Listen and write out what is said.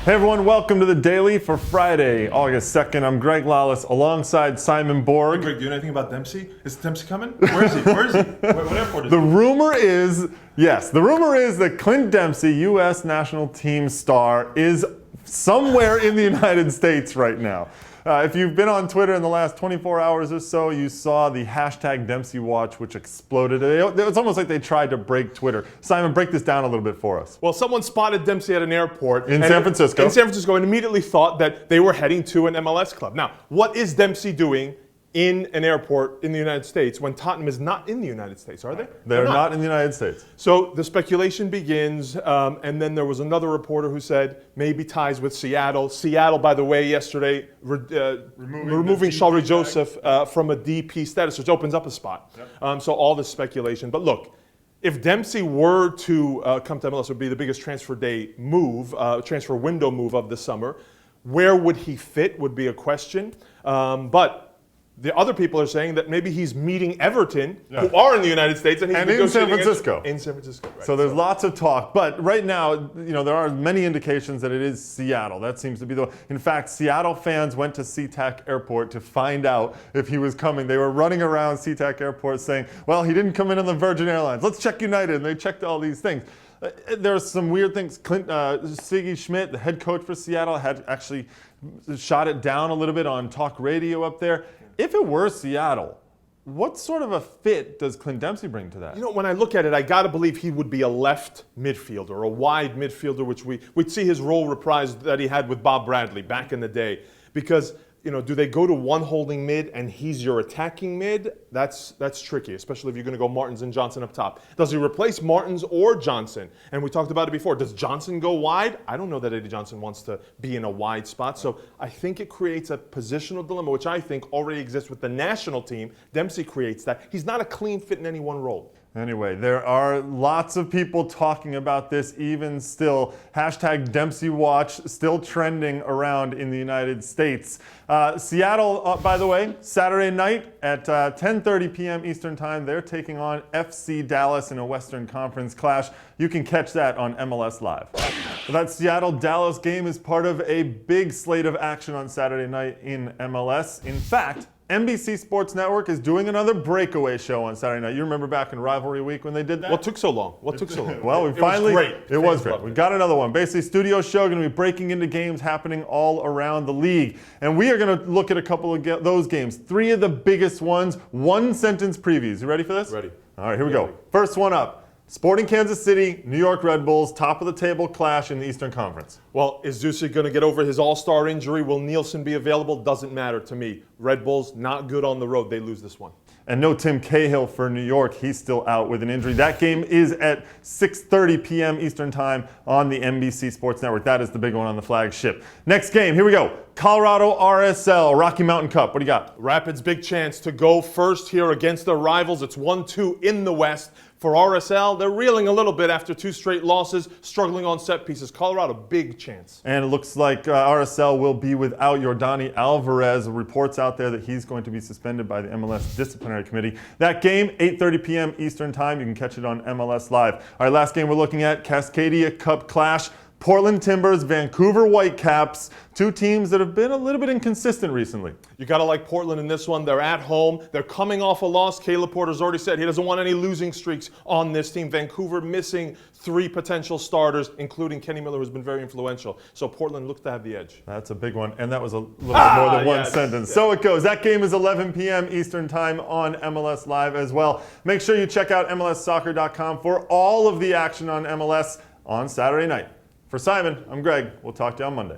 Hey everyone, welcome to the Daily for Friday, August 2nd. I'm Greg Lawless alongside Simon Borg. Hey Greg, do you know anything about Dempsey? Is Dempsey coming? Where is he? Where is he? What airport is he? The rumor is that Clint Dempsey, U.S. national team star, is somewhere in the United States right now. If you've been on Twitter in the last 24 hours or so, you saw the hashtag Dempsey Watch, which exploded. It's almost like they tried to break Twitter. Simon, break this down a little bit for us. Well, someone spotted Dempsey at an airport. In San Francisco. And immediately thought that they were heading to an MLS club. Now, what is Dempsey doing in an airport in the United States when Tottenham is not in the United States, are they? They're not in the United States. So the speculation begins, and then there was another reporter who said maybe ties with Seattle. Seattle, by the way, yesterday removing Shalry Joseph from a DP status, which opens up a spot. Yep. So all this speculation. But look, if Dempsey were to come to MLS, it would be the biggest transfer transfer window move of the summer. Where would he fit would be a question. But the other people are saying that maybe he's meeting Everton, who are in the United States, and he's in San Francisco. In San Francisco, right. So there's lots of talk, but right now, there are many indications that it is Seattle. That seems to be the. In fact, Seattle fans went to SeaTac Airport to find out if he was coming. They were running around SeaTac Airport saying, "Well, he didn't come in on the Virgin Airlines. Let's check United." And they checked all these things. There's some weird things. Sigi Schmidt, the head coach for Seattle, had actually shot it down a little bit on talk radio up there. If it were Seattle, what sort of a fit does Clint Dempsey bring to that? When I look at it, I got to believe he would be a left midfielder, a wide midfielder, which we'd see his role reprised that he had with Bob Bradley back in the day. Because, do they go to one holding mid and he's your attacking mid? That's tricky, especially if you're going to go Martins and Johnson up top. Does he replace Martins or Johnson? And we talked about it before. Does Johnson go wide? I don't know that Eddie Johnson wants to be in a wide spot. So I think it creates a positional dilemma, which I think already exists with the national team. Dempsey creates that. He's not a clean fit in any one role. Anyway, there are lots of people talking about this even still. Hashtag Dempsey Watch still trending around in the United States. Seattle, by the way, Saturday night at 10:30 p.m. Eastern Time, they're taking on FC Dallas in a Western Conference clash. You can catch that on MLS Live. That Seattle-Dallas game is part of a big slate of action on Saturday night in MLS. In fact, NBC Sports Network is doing another breakaway show on Saturday night. You remember back in Rivalry Week when they did that? What took so long? Well, it was great. It was great. We got another one. Basically, studio show going to be breaking into games happening all around the league. And we are going to look at a couple of those games. 3 of the biggest ones, one-sentence previews. You ready for this? Ready. All right, here we go. First one up. Sporting Kansas City, New York Red Bulls, top of the table clash in the Eastern Conference. Well, is Zusi going to get over his all-star injury? Will Nielsen be available? Doesn't matter to me. Red Bulls, not good on the road. They lose this one. And no Tim Cahill for New York. He's still out with an injury. That game is at 6:30 p.m. Eastern Time on the NBC Sports Network. That is the big one on the flagship. Next game, here we go. Colorado RSL, Rocky Mountain Cup. What do you got? Rapids, big chance to go first here against their rivals. It's 1-2 in the West. For RSL, they're reeling a little bit after 2 straight losses, struggling on set pieces. Colorado, big chance. And it looks like RSL will be without Yordani Alvarez. Reports out there that he's going to be suspended by the MLS Disciplinary Committee. That game, 8:30 p.m. Eastern Time. You can catch it on MLS Live. All right, last game we're looking at, Cascadia Cup clash. Portland Timbers, Vancouver Whitecaps, 2 teams that have been a little bit inconsistent recently. You got to like Portland in this one. They're at home. They're coming off a loss. Caleb Porter's already said he doesn't want any losing streaks on this team. Vancouver missing 3 potential starters, including Kenny Miller, who's been very influential. So Portland looks to have the edge. That's a big one, and that was a little bit more than one sentence. So it goes. That game is 11 p.m. Eastern Time on MLS Live as well. Make sure you check out MLSsoccer.com for all of the action on MLS on Saturday night. For Simon, I'm Greg. We'll talk to you on Monday.